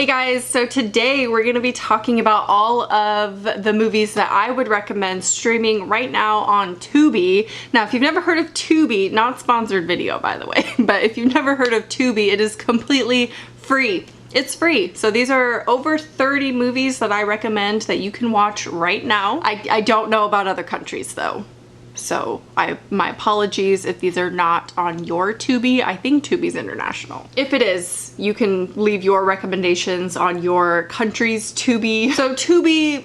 Hey guys, so today we're going to be talking about all of the movies that I would recommend streaming right now on Tubi. Now, if you've never heard of Tubi, not sponsored video by the way, but if you've never heard of Tubi, it is completely free. It's free. So these are over 30 movies that I recommend that you can watch right now. I don't know about other countries though. So my apologies if these are not on your Tubi. I think Tubi's international. If it is, you can leave your recommendations on your country's Tubi. So Tubi,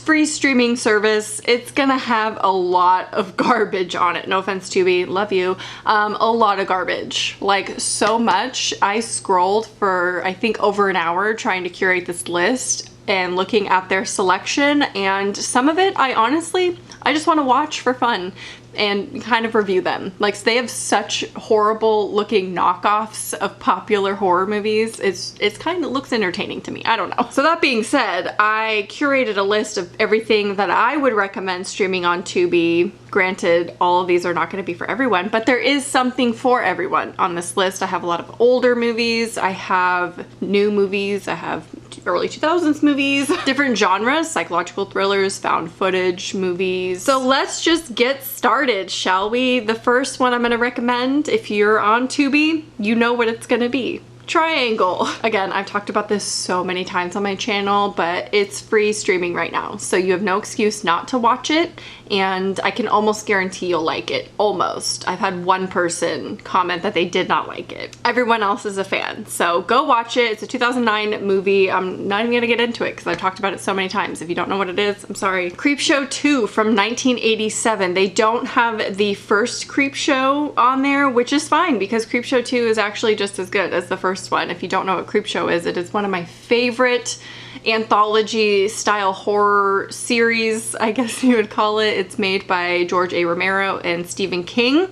free streaming service, it's gonna have a lot of garbage on it. No offense, Tubi, love you. A lot of garbage, like so much. I scrolled for I think over an hour trying to curate this list and looking at their selection, and some of it I just want to watch for fun and kind of review them. Like, they have such horrible looking knockoffs of popular horror movies. It's kind of looks entertaining to me. I don't know. So that being said, I curated a list of everything that I would recommend streaming on Tubi. Granted, all of these are not going to be for everyone, but there is something for everyone on this list. I have a lot of older movies. I have new movies. I have early 2000s movies, different genres, psychological thrillers, found footage movies. So let's just get started, shall we? The first one I'm gonna recommend, if you're on Tubi, you know what it's gonna be. Triangle. Again, I've talked about this so many times on my channel, but it's free streaming right now, so you have no excuse not to watch it, and I can almost guarantee you'll like it. Almost. I've had one person comment that they did not like it. Everyone else is a fan, so go watch it. It's a 2009 movie. I'm not even gonna get into it because I've talked about it so many times. If you don't know what it is, I'm sorry. Creepshow 2 from 1987. They don't have the first Creepshow on there, which is fine because Creepshow 2 is actually just as good as the first one. If you don't know what Creepshow is, it is one of my favorite anthology style horror series, I guess you would call it. It's made by George A. Romero and Stephen King.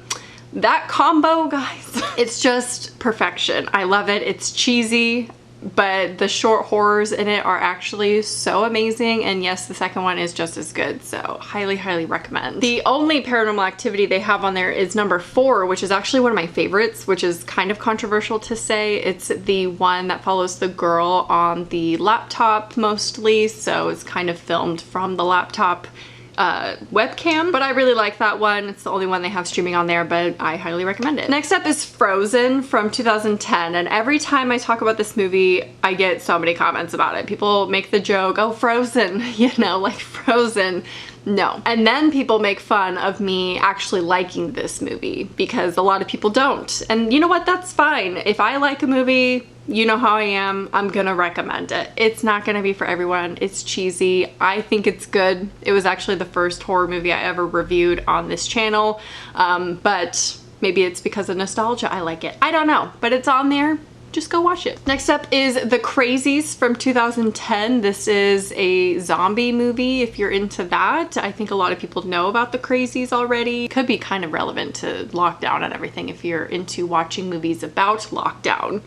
That combo, guys, it's just perfection. I love it. It's cheesy, but the short horrors in it are actually so amazing, and yes, the second one is just as good, so highly recommend. The only Paranormal Activity they have on there is number 4, which is actually one of my favorites, which is kind of controversial to say. It's the one that follows the girl on the laptop mostly, so it's kind of filmed from the laptop webcam, but I really like that one. It's the only one they have streaming on there, but I highly recommend it. Next up is Frozen from 2010, and every time I talk about this movie, I get so many comments about it. People make the joke, oh, Frozen, you know, like Frozen. No. And then people make fun of me actually liking this movie because a lot of people don't. And you know what? That's fine. If I like a movie, you know how I am, I'm gonna recommend it. It's not gonna be for everyone. It's cheesy. I think it's good. It was actually the first horror movie I ever reviewed on this channel, but maybe it's because of nostalgia I like it. I don't know, but it's on there. Just go watch it. Next up is The Crazies from 2010. This is a zombie movie if you're into that. I think a lot of people know about The Crazies already. Could be kind of relevant to lockdown and everything if you're into watching movies about lockdown.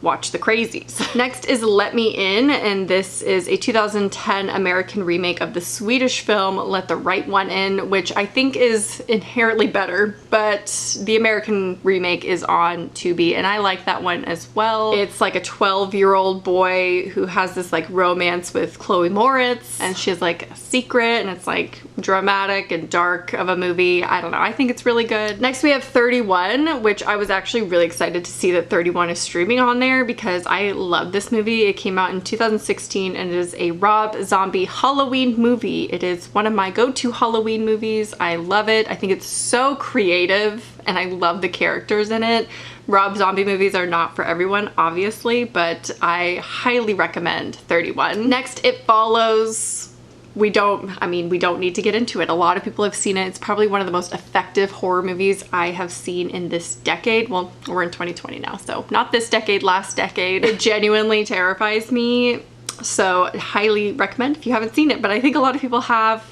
Watch The Crazies. Next is Let Me In, and this is a 2010 American remake of the Swedish film Let the Right One In, which I think is inherently better, but the American remake is on Tubi, and I like that one as well. It's like a 12-year-old boy who has this like romance with Chloe Moritz, and she has like a secret, and it's like dramatic and dark of a movie. I don't know, I think it's really good. Next we have 31, which I was actually really excited to see that 31 is streaming on there because I love this movie. It came out in 2016 and it is a Rob Zombie Halloween movie. It is one of my go-to Halloween movies. I love it. I think it's so creative and I love the characters in it. Rob Zombie movies are not for everyone, obviously, but I highly recommend 31. Next, It Follows. We don't need to get into it. A lot of people have seen it. It's probably one of the most effective horror movies I have seen in this decade. Well, we're in 2020 now, so not this decade, last decade. It genuinely terrifies me, so highly recommend if you haven't seen it, but I think a lot of people have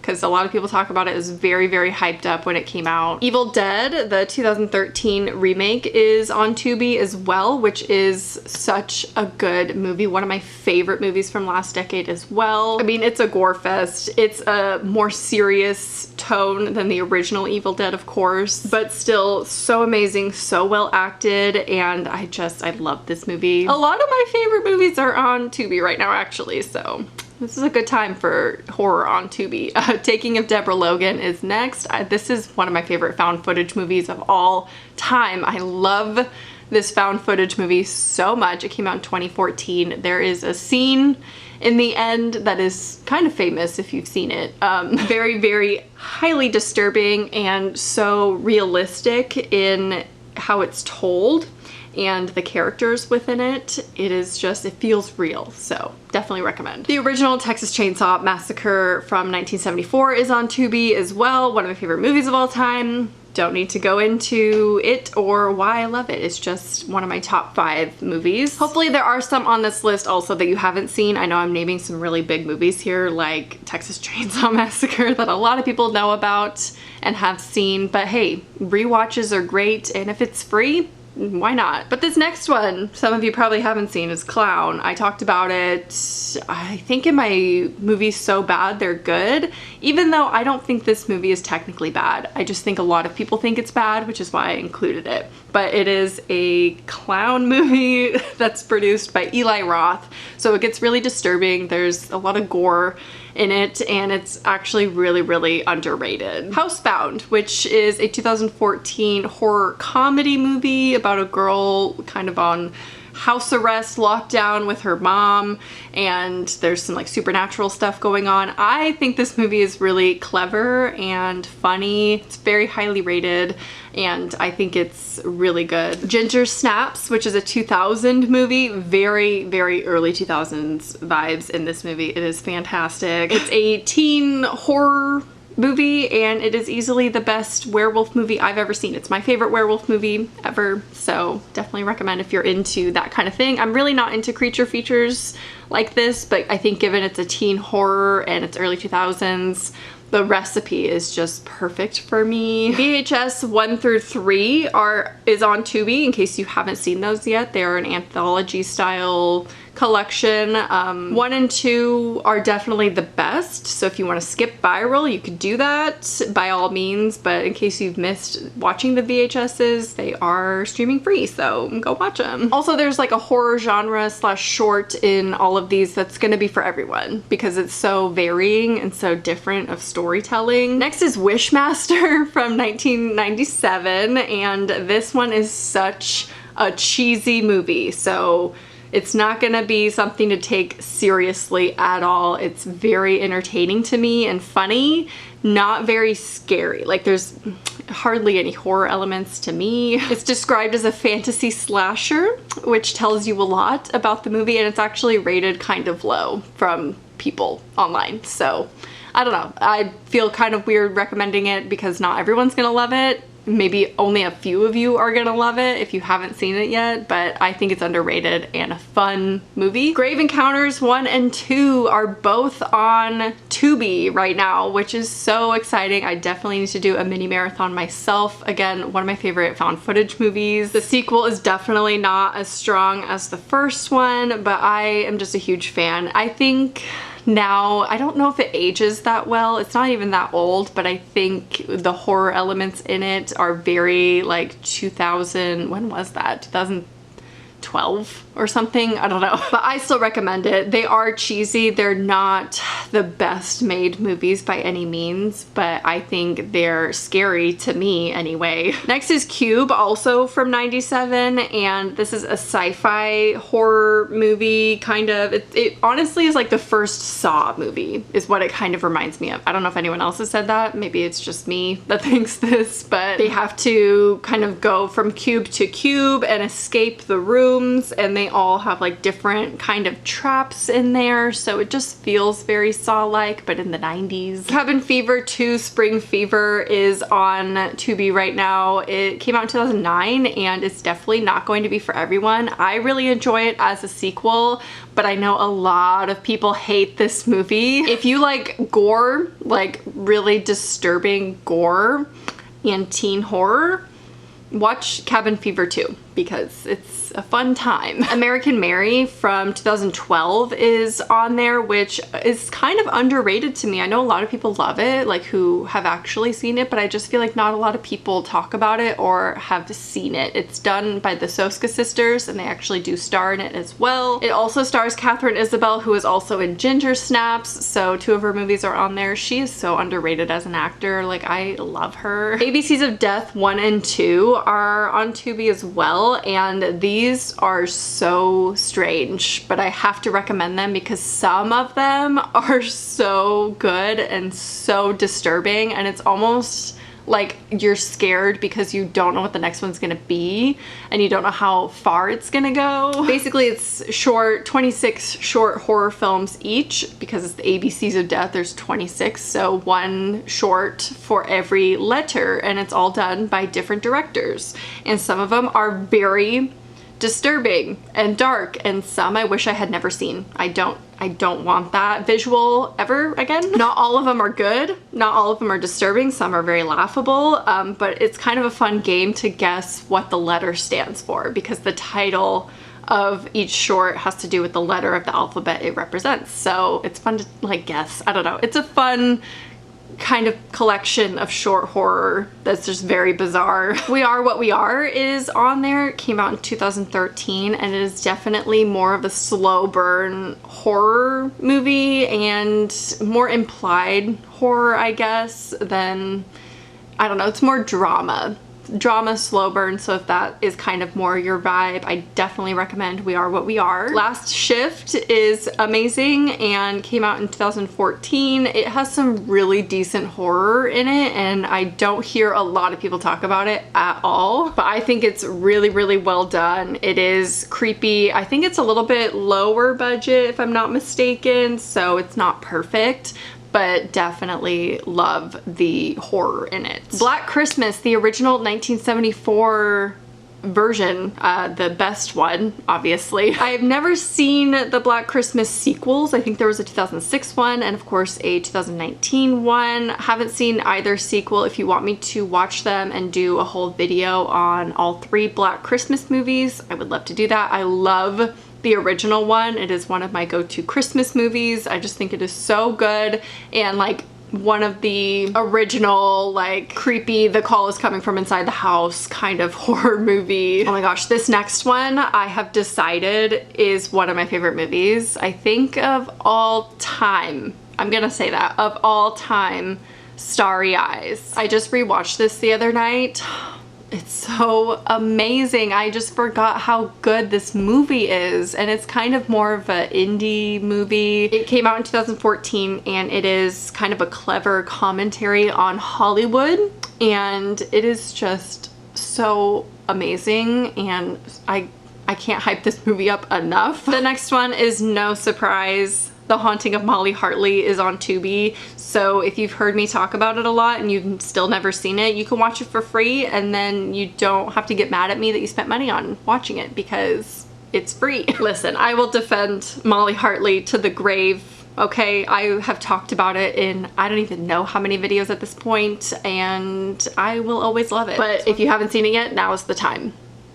because a lot of people talk about it as very, very hyped up when it came out. Evil Dead, the 2013 remake, is on Tubi as well, which is such a good movie. One of my favorite movies from last decade as well. I mean, it's a gore fest. It's a more serious tone than the original Evil Dead, of course, but still so amazing, so well acted, and I love this movie. A lot of my favorite movies are on Tubi right now, actually, so this is a good time for horror on Tubi. Taking of Deborah Logan is next. This is one of my favorite found footage movies of all time. I love this found footage movie so much. It came out in 2014. There is a scene in the end that is kind of famous if you've seen it. Very, very highly disturbing and so realistic in how it's told and the characters within it. It feels real, so definitely recommend. The original Texas Chainsaw Massacre from 1974 is on Tubi as well. One of my favorite movies of all time. Don't need to go into it or why I love it. It's just one of my top 5 movies. Hopefully there are some on this list also that you haven't seen. I know I'm naming some really big movies here like Texas Chainsaw Massacre that a lot of people know about and have seen, but hey, rewatches are great, and if it's free, why not? But this next one, some of you probably haven't seen, is Clown. I talked about it, I think in my movies So Bad They're Good, even though I don't think this movie is technically bad. I just think a lot of people think it's bad, which is why I included it. But it is a clown movie that's produced by Eli Roth, so it gets really disturbing. There's a lot of gore in it, and it's actually really, really underrated. Housebound, which is a 2014 horror comedy movie about a girl kind of on house arrest, lockdown with her mom, and there's some like supernatural stuff going on. I think this movie is really clever and funny. It's very highly rated, and I think it's really good. Ginger Snaps, which is a 2000 movie, very, very early 2000s vibes in this movie. It is fantastic. It's a teen horror movie, and it is easily the best werewolf movie I've ever seen. It's my favorite werewolf movie ever, so definitely recommend if you're into that kind of thing. I'm really not into creature features like this, but I think given it's a teen horror and it's early 2000s, the recipe is just perfect for me. VHS 1 through 3 is on Tubi in case you haven't seen those yet. They are an anthology style collection. 1 and 2 are definitely the best, so if you want to skip Viral, you could do that by all means, but in case you've missed watching the VHSs, they are streaming free, so go watch them. Also, there's like a horror genre / short in all of these that's gonna be for everyone because it's so varying and so different of storytelling. Next is Wishmaster from 1997, and this one is such a cheesy movie, so it's not gonna be something to take seriously at all. It's very entertaining to me and funny, not very scary. Like, there's hardly any horror elements to me. It's described as a fantasy slasher, which tells you a lot about the movie, and it's actually rated kind of low from people online. So I don't know. I feel kind of weird recommending it because not everyone's gonna love it. Maybe only a few of you are gonna love it if you haven't seen it yet, but I think it's underrated and a fun movie. Grave Encounters 1 and 2 are both on Tubi right now, which is so exciting. I definitely need to do a mini marathon myself. Again, one of my favorite found footage movies. The sequel is definitely not as strong as the first one, but I am just a huge fan. I think now, I don't know if it ages that well. It's not even that old, but I think the horror elements in it are very like 2000, when was that? 2012 or something, I don't know. But I still recommend it. They are cheesy. They're not the best made movies by any means, but I think they're scary to me anyway. Next is Cube, also from 97, and this is a sci-fi horror movie, kind of. It honestly is like the first Saw movie, is what it kind of reminds me of. I don't know if anyone else has said that. Maybe it's just me that thinks this, but they have to kind of go from cube to cube and escape the room rooms, and they all have like different kind of traps in there, so it just feels very Saw-like, but in the 90s. Cabin Fever 2 Spring Fever is on Tubi right now. It came out in 2009, and it's definitely not going to be for everyone. I really enjoy it as a sequel, but I know a lot of people hate this movie. If you like gore, like really disturbing gore and teen horror, watch Cabin Fever 2 because it's a fun time. American Mary from 2012 is on there, which is kind of underrated to me. I know a lot of people love it, like who have actually seen it, but I just feel like not a lot of people talk about it or have seen it. It's done by the Soska sisters, and they actually do star in it as well. It also stars Katharine Isabelle, who is also in Ginger Snaps, so 2 of her movies are on there. She is so underrated as an actor. Like, I love her. ABCs of Death 1 and 2 are on Tubi as well, and these are so strange, but I have to recommend them because some of them are so good and so disturbing, and it's almost like you're scared because you don't know what the next one's gonna be and you don't know how far it's gonna go. Basically, it's 26 short horror films each, because it's the ABCs of Death, there's 26, so 1 short for every letter, and it's all done by different directors, and some of them are very disturbing and dark, and some I wish I had never seen. I don't want that visual ever again. Not all of them are good, not all of them are disturbing, some are very laughable, but it's kind of a fun game to guess what the letter stands for, because the title of each short has to do with the letter of the alphabet it represents. So it's fun to like guess. I don't know. It's a fun kind of collection of short horror that's just very bizarre. We Are What We Are is on there. It came out in 2013, and it is definitely more of a slow burn horror movie and more implied horror, I guess, than, I don't know, it's more drama, slow burn. So if that is kind of more your vibe, I definitely recommend We Are What We Are. Last Shift is amazing and came out in 2014. It has some really decent horror in it, and I don't hear a lot of people talk about it at all, but I think it's really, really well done. It is creepy. I think it's a little bit lower budget if I'm not mistaken, so it's not perfect, but definitely love the horror in it. Black Christmas, the original 1974 version, the best one, obviously. I've never seen the Black Christmas sequels. I think there was a 2006 one and of course a 2019 one. Haven't seen either sequel. If you want me to watch them and do a whole video on all 3 Black Christmas movies, I would love to do that. I love the original one. It is one of my go-to Christmas movies. I just think it is so good, and like one of the original like creepy, the call is coming from inside the house kind of horror movie. Oh my gosh, this next one I have decided is one of my favorite movies, I think, of all time. I'm gonna say that, of all time, Starry Eyes. I just rewatched this the other night. It's so amazing. I just forgot how good this movie is, and it's kind of more of an indie movie. It came out in 2014, and it is kind of a clever commentary on Hollywood, and it is just so amazing, and I can't hype this movie up enough. The next one is no surprise. The Haunting of Molly Hartley is on Tubi, so if you've heard me talk about it a lot and you've still never seen it, you can watch it for free, and then you don't have to get mad at me that you spent money on watching it because it's free. Listen, I will defend Molly Hartley to the grave. Okay, I have talked about it in I don't even know how many videos at this point, and I will always love it. But if you haven't seen it yet, now is the time.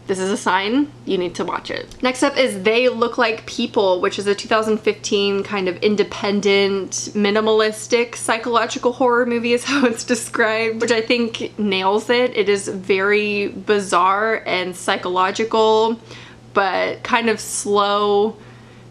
This is a sign you need to watch it. Next up is They Look Like People, which is a 2015 kind of independent, minimalistic psychological horror movie is how it's described, which I think nails it. It is very bizarre and psychological, but kind of slow,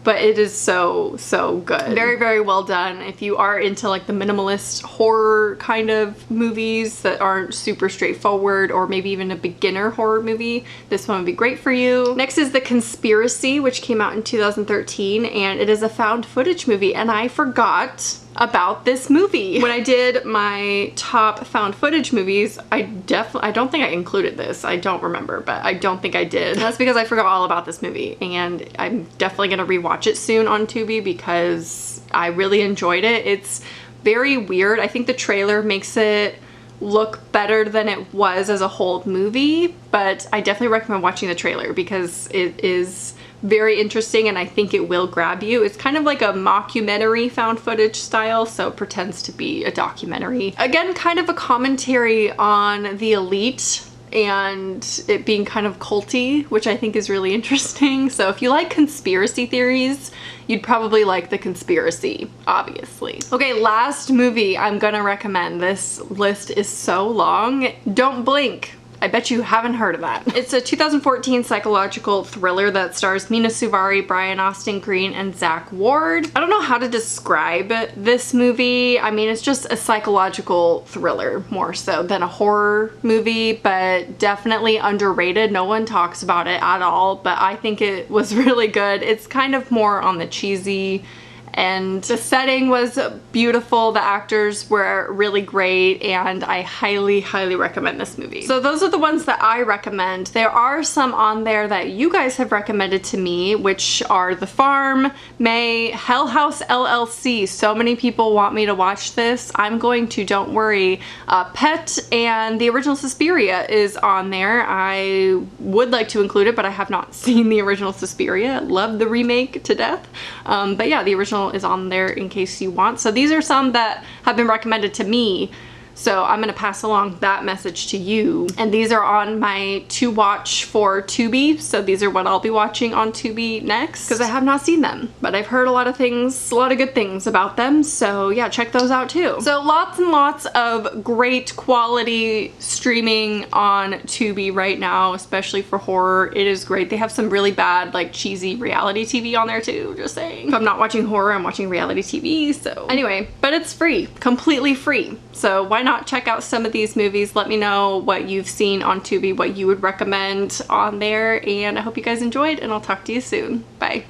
but it is so, so good. Very, very well done. If you are into like the minimalist horror kind of movies that aren't super straightforward, or maybe even a beginner horror movie, this one would be great for you. Next is The Conspiracy, which came out in 2013, and it is a found footage movie, and I forgot about this movie. When I did my top found footage movies, I don't think I included this. I don't remember, but I don't think I did. That's because I forgot all about this movie, and I'm definitely gonna rewatch it soon on Tubi because I really enjoyed it. It's very weird. I think the trailer makes it look better than it was as a whole movie, but I definitely recommend watching the trailer because it is very interesting and I think it will grab you. It's kind of like a mockumentary found footage style, so it pretends to be a documentary. Again, kind of a commentary on the elite and it being kind of culty, which I think is really interesting. So if you like conspiracy theories, you'd probably like The Conspiracy, obviously. Okay, last movie I'm gonna recommend. This list is so long. Don't Blink. I bet you haven't heard of that. It's a 2014 psychological thriller that stars Mina Suvari, Brian Austin Green, and Zach Ward. I don't know how to describe this movie. I mean, it's just a psychological thriller more so than a horror movie, but definitely underrated. No one talks about it at all, but I think it was really good. It's kind of more on the cheesy and the setting was beautiful. The actors were really great and I highly recommend this movie. So those are the ones that I recommend. There are some on there that you guys have recommended to me, which are The Farm, May, Hell House LLC. So many people want me to watch this. I'm going to, don't worry. Pet and the original Suspiria is on there. I would like to include it, but I have not seen the original Suspiria. Love the remake to death. But yeah, the original is on there in case you want. So these are some that have been recommended to me. So I'm gonna pass along that message to you. And these are on my to watch for Tubi. So these are what I'll be watching on Tubi next because I have not seen them, but I've heard a lot of things, a lot of good things about them. So yeah, check those out too. So lots and lots of great quality streaming on Tubi right now, especially for horror. It is great. They have some really bad, like cheesy reality TV on there too, just saying. If I'm not watching horror, I'm watching reality TV. So anyway, but it's free, completely free. So why not check out some of these movies? Let me know what you've seen on Tubi, what you would recommend on there, and I hope you guys enjoyed, and I'll talk to you soon. Bye.